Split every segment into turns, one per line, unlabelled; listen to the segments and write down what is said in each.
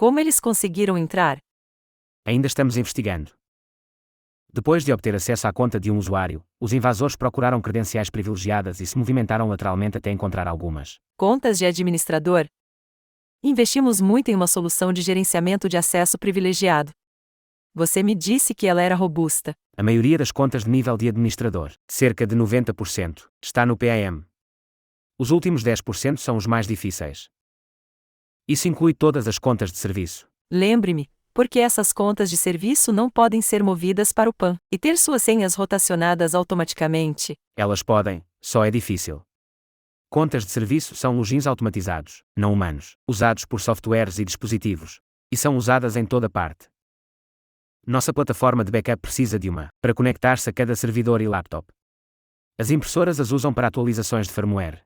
Como eles conseguiram entrar?
Ainda estamos investigando. Depois de obter acesso à conta de um usuário, os invasores procuraram credenciais privilegiadas e se movimentaram lateralmente até encontrar algumas.
Contas de administrador? Investimos muito em uma solução de gerenciamento de acesso privilegiado. Você me disse que ela era robusta.
A maioria das contas de nível de administrador, cerca de 90%, está no PAM. Os últimos 10% são os mais difíceis. Isso inclui todas as contas de serviço.
Lembre-me, porque essas contas de serviço não podem ser movidas para o PAN e ter suas senhas rotacionadas automaticamente.
Elas podem, só é difícil. Contas de serviço são logins automatizados, não humanos, usados por softwares e dispositivos, e são usadas em toda parte. Nossa plataforma de backup precisa de uma, para conectar-se a cada servidor e laptop. As impressoras as usam para atualizações de firmware.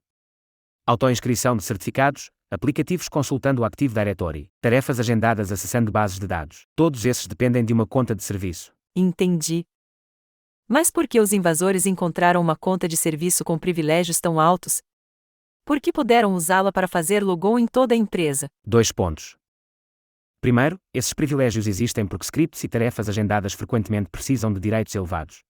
Autoinscrição de certificados, aplicativos consultando o Active Directory, tarefas agendadas acessando bases de dados. Todos esses dependem de uma conta de serviço.
Entendi. Mas por que os invasores encontraram uma conta de serviço com privilégios tão altos? Por que puderam usá-la para fazer logon em toda a empresa?
2 pontos. Primeiro, esses privilégios existem porque scripts e tarefas agendadas frequentemente precisam de direitos elevados.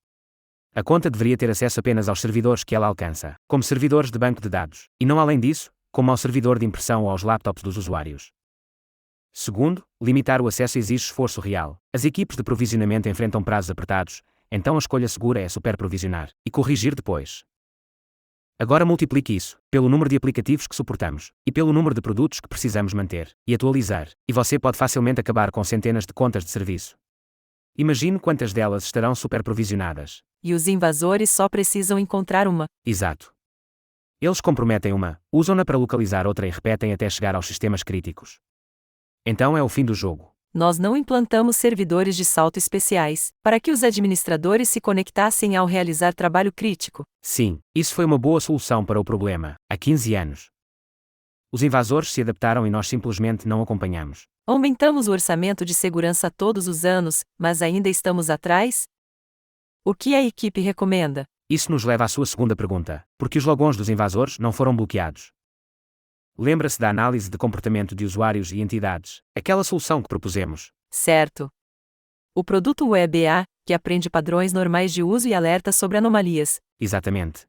A conta deveria ter acesso apenas aos servidores que ela alcança, como servidores de banco de dados, e não além disso, como ao servidor de impressão ou aos laptops dos usuários. Segundo, limitar o acesso exige esforço real. As equipes de provisionamento enfrentam prazos apertados, então a escolha segura é superprovisionar e corrigir depois. Agora multiplique isso, pelo número de aplicativos que suportamos, e pelo número de produtos que precisamos manter e atualizar, e você pode facilmente acabar com centenas de contas de serviço. Imagine quantas delas estarão superprovisionadas.
E os invasores só precisam encontrar uma.
Exato. Eles comprometem uma, usam-na para localizar outra e repetem até chegar aos sistemas críticos. Então é o fim do jogo.
Nós não implantamos servidores de salto especiais, para que os administradores se conectassem ao realizar trabalho crítico.
Sim, isso foi uma boa solução para o problema, há 15 anos. Os invasores se adaptaram e nós simplesmente não acompanhamos.
Aumentamos o orçamento de segurança todos os anos, mas ainda estamos atrás? O que a equipe recomenda?
Isso nos leva à sua segunda pergunta: por que os logons dos invasores não foram bloqueados? Lembra-se da análise de comportamento de usuários e entidades, aquela solução que propusemos?
Certo. O produto WebA, que aprende padrões normais de uso e alerta sobre anomalias.
Exatamente.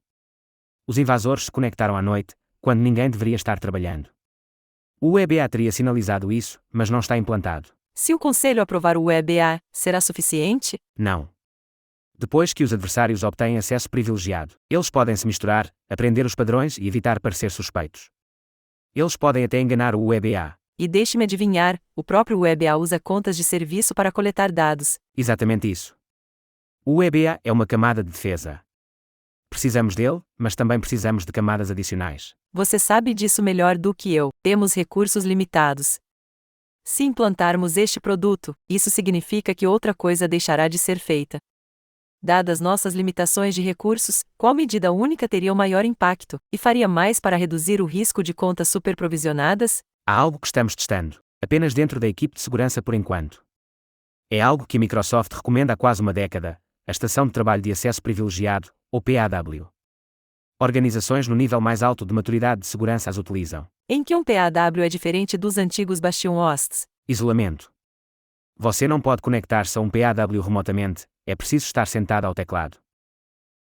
Os invasores se conectaram à noite, quando ninguém deveria estar trabalhando. O WebA teria sinalizado isso, mas não está implantado.
Se o conselho aprovar o WebA, será suficiente?
Não. Depois que os adversários obtêm acesso privilegiado, eles podem se misturar, aprender os padrões e evitar parecer suspeitos. Eles podem até enganar o WebA.
E deixe-me adivinhar, o próprio WebA usa contas de serviço para coletar dados.
Exatamente isso. O WebA é uma camada de defesa. Precisamos dele, mas também precisamos de camadas adicionais.
Você sabe disso melhor do que eu. Temos recursos limitados. Se implantarmos este produto, isso significa que outra coisa deixará de ser feita. Dadas nossas limitações de recursos, qual medida única teria o maior impacto, e faria mais para reduzir o risco de contas superprovisionadas?
Há algo que estamos testando, apenas dentro da equipe de segurança por enquanto. É algo que a Microsoft recomenda há quase uma década, a Estação de Trabalho de Acesso Privilegiado, ou PAW. Organizações no nível mais alto de maturidade de segurança as utilizam.
Em que um PAW é diferente dos antigos Bastion Hosts?
Isolamento. Você não pode conectar-se a um PAW remotamente, é preciso estar sentado ao teclado.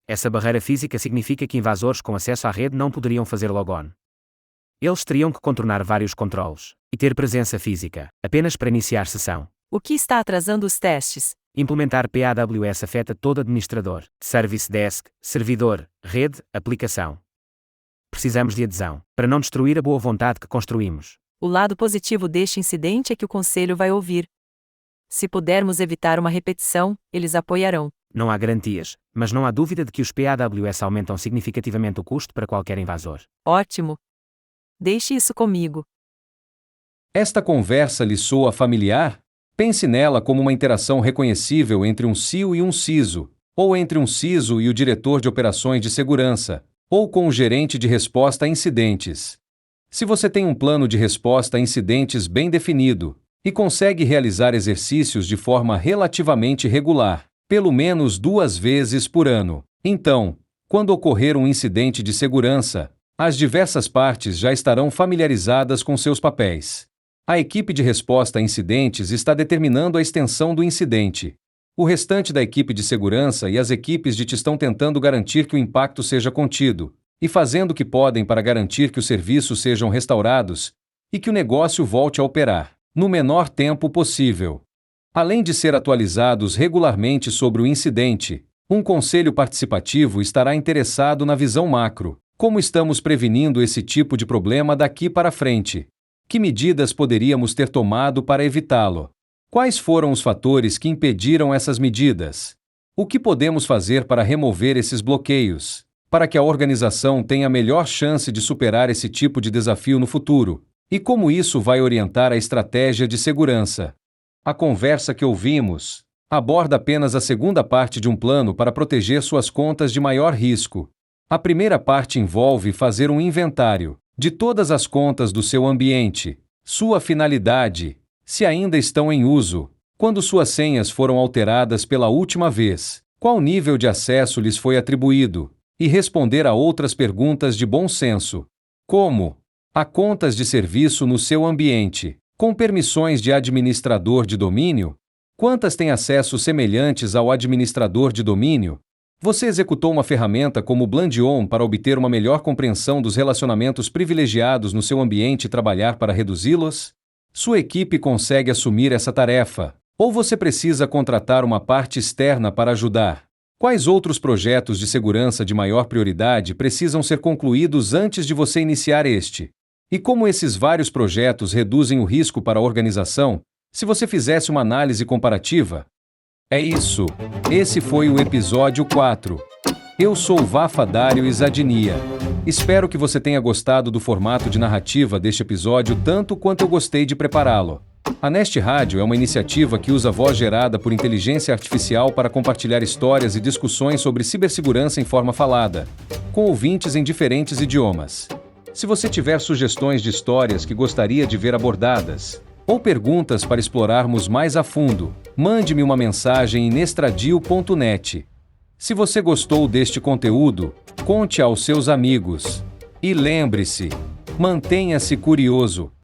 Essa barreira física significa que invasores com acesso à rede não poderiam fazer logon. Eles teriam que contornar vários controles e ter presença física, apenas para iniciar sessão.
O que está atrasando os testes?
Implementar PAWS afeta todo administrador, Service Desk, servidor, rede, aplicação. Precisamos de adesão, para não destruir a boa vontade que construímos.
O lado positivo deste incidente é que o conselho vai ouvir. Se pudermos evitar uma repetição, eles apoiarão.
Não há garantias, mas não há dúvida de que os PAWS aumentam significativamente o custo para qualquer invasor.
Ótimo. Deixe isso comigo.
Esta conversa lhe soa familiar? Pense nela como uma interação reconhecível entre um CIO e um CISO, ou entre um CISO e o diretor de operações de segurança, ou com o gerente de resposta a incidentes. Se você tem um plano de resposta a incidentes bem definido, e consegue realizar exercícios de forma relativamente regular, pelo menos 2 vezes por ano, então, quando ocorrer um incidente de segurança, as diversas partes já estarão familiarizadas com seus papéis. A equipe de resposta a incidentes está determinando a extensão do incidente. O restante da equipe de segurança e as equipes de TI estão tentando garantir que o impacto seja contido, e fazendo o que podem para garantir que os serviços sejam restaurados e que o negócio volte a operar no menor tempo possível. Além de ser atualizados regularmente sobre o incidente, um conselho participativo estará interessado na visão macro. Como estamos prevenindo esse tipo de problema daqui para frente? Que medidas poderíamos ter tomado para evitá-lo? Quais foram os fatores que impediram essas medidas? O que podemos fazer para remover esses bloqueios, para que a organização tenha a melhor chance de superar esse tipo de desafio no futuro? E como isso vai orientar a estratégia de segurança? A conversa que ouvimos aborda apenas a segunda parte de um plano para proteger suas contas de maior risco. A primeira parte envolve fazer um inventário de todas as contas do seu ambiente, sua finalidade, se ainda estão em uso, quando suas senhas foram alteradas pela última vez, qual nível de acesso lhes foi atribuído, e responder a outras perguntas de bom senso, como: há contas de serviço no seu ambiente, com permissões de administrador de domínio? Quantas têm acessos semelhantes ao administrador de domínio? Você executou uma ferramenta como Blandion para obter uma melhor compreensão dos relacionamentos privilegiados no seu ambiente e trabalhar para reduzi-los? Sua equipe consegue assumir essa tarefa, ou você precisa contratar uma parte externa para ajudar? Quais outros projetos de segurança de maior prioridade precisam ser concluídos antes de você iniciar este? E como esses vários projetos reduzem o risco para a organização, se você fizesse uma análise comparativa? É isso. Esse foi o episódio 4. Eu sou Vafa Dario Izzadnia. Espero que você tenha gostado do formato de narrativa deste episódio tanto quanto eu gostei de prepará-lo. A Nest Rádio é uma iniciativa que usa voz gerada por inteligência artificial para compartilhar histórias e discussões sobre cibersegurança em forma falada, com ouvintes em diferentes idiomas. Se você tiver sugestões de histórias que gostaria de ver abordadas, ou perguntas para explorarmos mais a fundo, mande-me uma mensagem em nestradio.net. Se você gostou deste conteúdo, conte aos seus amigos. E lembre-se, mantenha-se curioso.